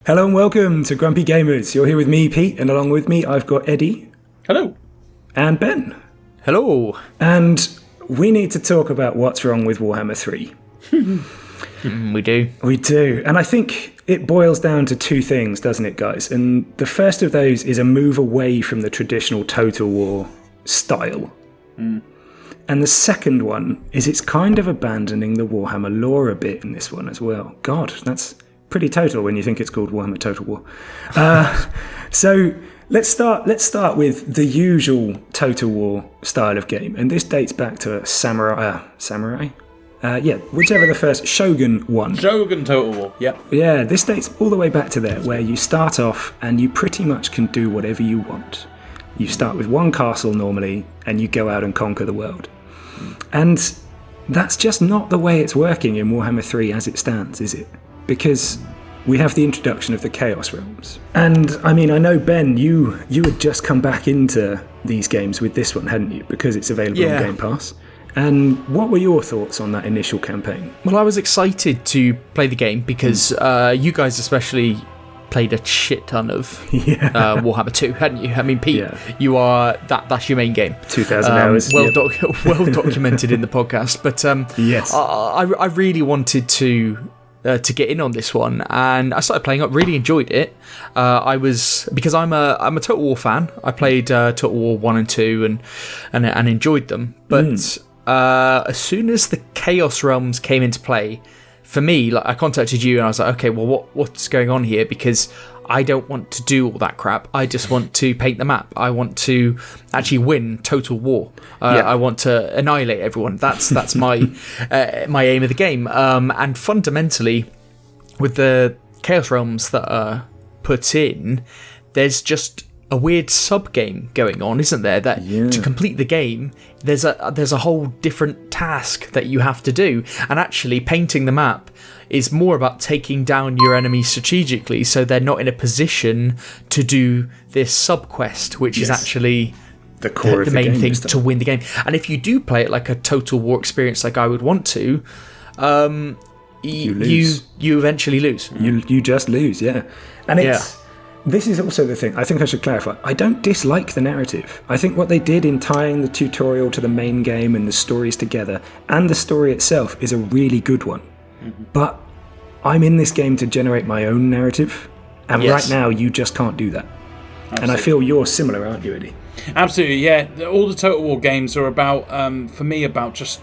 Hello and welcome to Grumpy Gamers. You're here with me, Pete, and along with me I've got Eddie. Hello. And Ben. Hello. And we need to talk about what's wrong with Warhammer 3. We do. We do. And I think it boils down to two things, doesn't it, guys? And the first of those is a move away from the traditional Total War style. And the second one is it's kind of abandoning the Warhammer lore a bit in this one as well. God, that's pretty total when you think it's called Warhammer Total War. So let's start with the usual Total War style of game, and this dates back to Samurai. Whichever the first Shogun one. Shogun Total War. Yep. Yeah, this dates all the way back to there, where you start off and you pretty much can do whatever you want. You start with one castle normally, and you go out and conquer the world. And that's just not the way it's working in Warhammer 3 as it stands, is it? Because we have the introduction of the Chaos Realms. And, I mean, I know, Ben, you had just come back into these games with this one, hadn't you? Because it's available on Game Pass. And what were your thoughts on that initial campaign? Well, I was excited to play the game because you guys especially played a shit ton of Warhammer 2, hadn't you? I mean, Pete, you are that's your main game. 2,000 hours. Well documented in the podcast. But yes, I really wanted to get in on this one, and I started playing up. Really enjoyed it. Because I'm a Total War fan. I played Total War 1 and 2 and enjoyed them. But as soon as the Chaos Realms came into play, for me, like, I contacted you and I was like, okay, well, what's going on here? Because I don't want to do all that crap. I just want to paint the map. I want to actually win Total War. I want to annihilate everyone. That's my my aim of the game. And fundamentally, with the Chaos Realms that are put in, there's just a weird sub game going on, isn't there? That to complete the game, there's a whole different task that you have to do, and actually painting the map is more about taking down your enemies strategically, so they're not in a position to do this sub quest, which is actually the core of the main game thing to win the game. And if you do play it like a Total War experience, like I would want to, you eventually lose. You just lose, and it's. This is also the thing, I think I should clarify. I don't dislike the narrative. I think what they did in tying the tutorial to the main game and the stories together, and the story itself, is a really good one. But I'm in this game to generate my own narrative, and right now you just can't do that. Absolutely. And I feel you're similar, aren't you, Eddie? Absolutely, yeah. All the Total War games are about, for me, about just,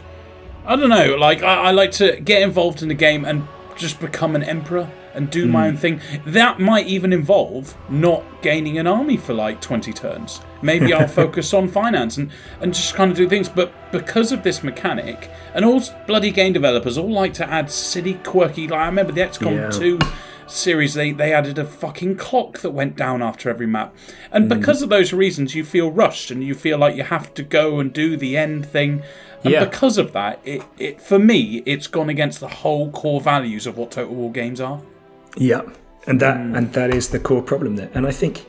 I don't know, like, I like to get involved in the game and just become an emperor and do my own thing. That might even involve not gaining an army for like 20 turns. Maybe I'll focus on finance and just kind of do things. But because of this mechanic, and all bloody game developers all like to add silly, quirky, like I remember the XCOM 2 series, they added a fucking clock that went down after every map. And because of those reasons, you feel rushed and you feel like you have to go and do the end thing. And because of that, it for me, it's gone against the whole core values of what Total War games are. Yeah, and that is the core problem there. And I think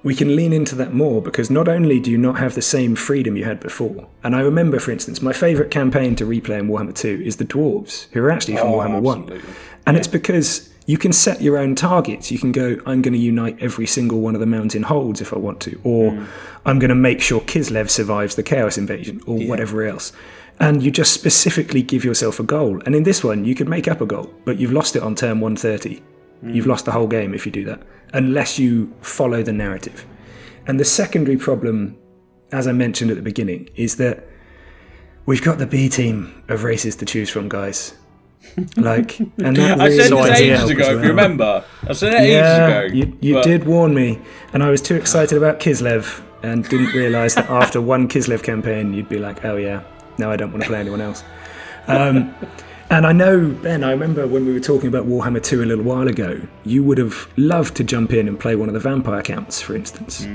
we can lean into that more, because not only do you not have the same freedom you had before, and I remember, for instance, my favourite campaign to replay in Warhammer 2 is the Dwarves, who are actually from Warhammer 1. And it's because you can set your own targets. You can go, I'm going to unite every single one of the mountain holds if I want to, or I'm going to make sure Kislev survives the Chaos Invasion, or whatever else. And you just specifically give yourself a goal. And in this one, you could make up a goal, but you've lost it on turn 130. You've lost the whole game if you do that, unless you follow the narrative. And the secondary problem, as I mentioned at the beginning, is that we've got the B team of races to choose from, guys. Like, and that I said this ages ago, well. if you remember. I said it ages ago. You did warn me, and I was too excited about Kislev and didn't realise that after one Kislev campaign, you'd be like, oh yeah, no, I don't want to play anyone else. And I know, Ben, I remember when we were talking about Warhammer 2 a little while ago, you would have loved to jump in and play one of the vampire counts, for instance.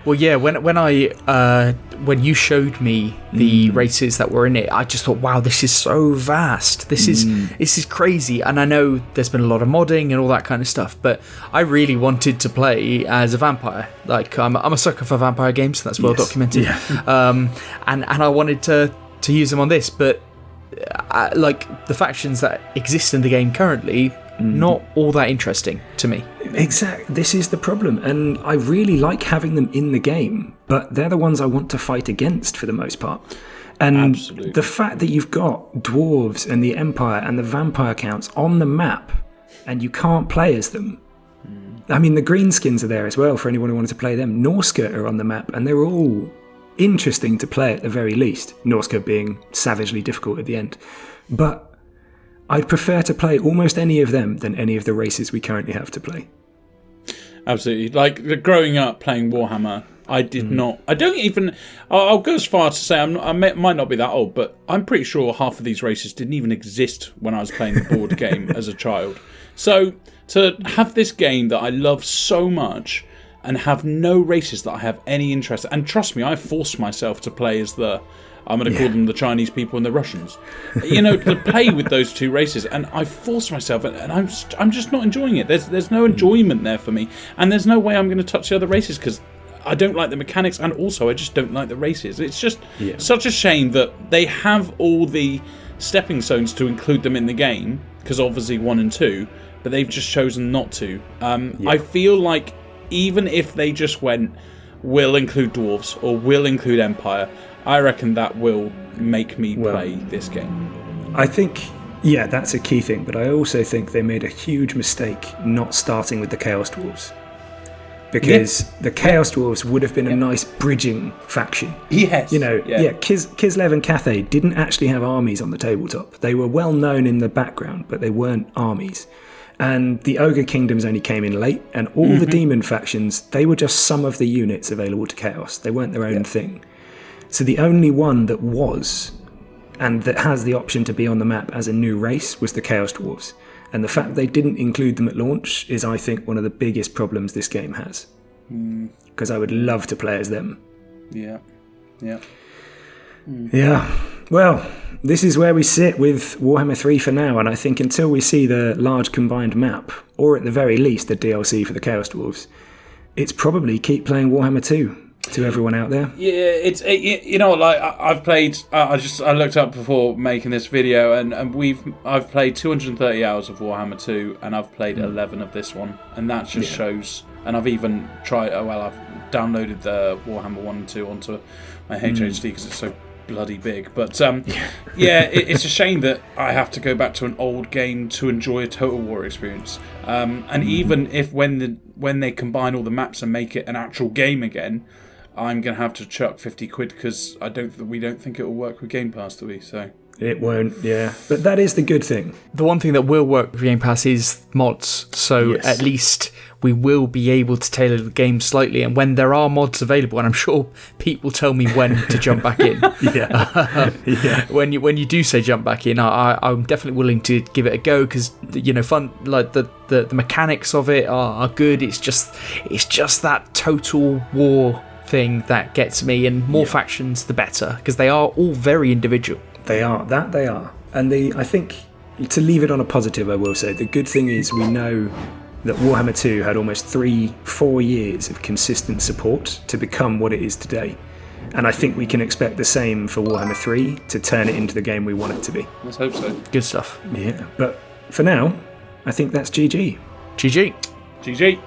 Well, yeah, when you showed me the races that were in it, I just thought, wow, this is so vast. This is crazy. And I know there's been a lot of modding and all that kind of stuff, but I really wanted to play as a vampire. Like, I'm a sucker for vampire games, so that's well documented. Yeah. And I wanted to use them on this, but like the factions that exist in the game currently, not all that interesting to me. Exactly. This is the problem. And I really like having them in the game, but they're the ones I want to fight against for the most part. And Absolutely. the fact that you've got dwarves and the Empire and the vampire counts on the map and you can't play as them. I mean, the greenskins are there as well for anyone who wanted to play them. Norska are on the map and they're all interesting to play at the very least. Norska being savagely difficult at the end. But I'd prefer to play almost any of them than any of the races we currently have to play. Absolutely. Like, growing up playing Warhammer, I did not... I don't even... I'll go as far to say I might not be that old, but I'm pretty sure half of these races didn't even exist when I was playing the board game as a child. So, to have this game that I love so much and have no races that I have any interest in... And trust me, I forced myself to play as the... I'm going to call them the Chinese people and the Russians. To play with those two races, and I forced myself, and I'm just not enjoying it. There's no enjoyment there for me, and there's no way I'm going to touch the other races because I don't like the mechanics, and also I just don't like the races. It's just such a shame that they have all the stepping stones to include them in the game, because obviously 1 and 2, but they've just chosen not to. I feel like even if they just went, we'll include dwarves or we'll include Empire, I reckon that will make me play this game. I think, that's a key thing, but I also think they made a huge mistake not starting with the Chaos Dwarves. Because the Chaos Dwarves would have been a nice bridging faction. Yes. Kislev and Cathay didn't actually have armies on the tabletop. They were well known in the background, but they weren't armies. And the Ogre Kingdoms only came in late, and all the Demon factions, they were just some of the units available to Chaos. They weren't their own thing. So the only one that was, and that has the option to be on the map as a new race, was the Chaos Dwarves. And the fact they didn't include them at launch is, I think, one of the biggest problems this game has. Because I would love to play as them. Yeah. Yeah. Well, this is where we sit with Warhammer 3 for now, and I think until we see the large combined map, or at the very least the DLC for the Chaos Dwarves, it's probably keep playing Warhammer 2. To everyone out there, I've played. I looked up before making this video, and I've played 230 hours of Warhammer 2, and I've played 11 of this one, and that just shows. And I've even tried. I've downloaded the Warhammer 1 and 2 onto my HHD because it's so bloody big. But it's a shame that I have to go back to an old game to enjoy a Total War experience. And even if when they combine all the maps and make it an actual game again, I'm going to have to chuck 50 quid because we don't think it will work with Game Pass, do we? So it won't, but that is the good thing. The one thing that will work with Game Pass is mods, so at least we will be able to tailor the game slightly, and when there are mods available, and I'm sure Pete will tell me when to jump back in. When you do say jump back in, I'm definitely willing to give it a go because fun, like the mechanics of it are good. It's just that Total War thing that gets me, and more factions the better because they are all very individual. They are, and I think to leave it on a positive, I will say the good thing is we know that Warhammer 2 had almost 3-4 years of consistent support to become what it is today, and I think we can expect the same for Warhammer 3 to turn it into the game we want it to be. Let's hope so. Good stuff. But for now, I think that's GG. GG.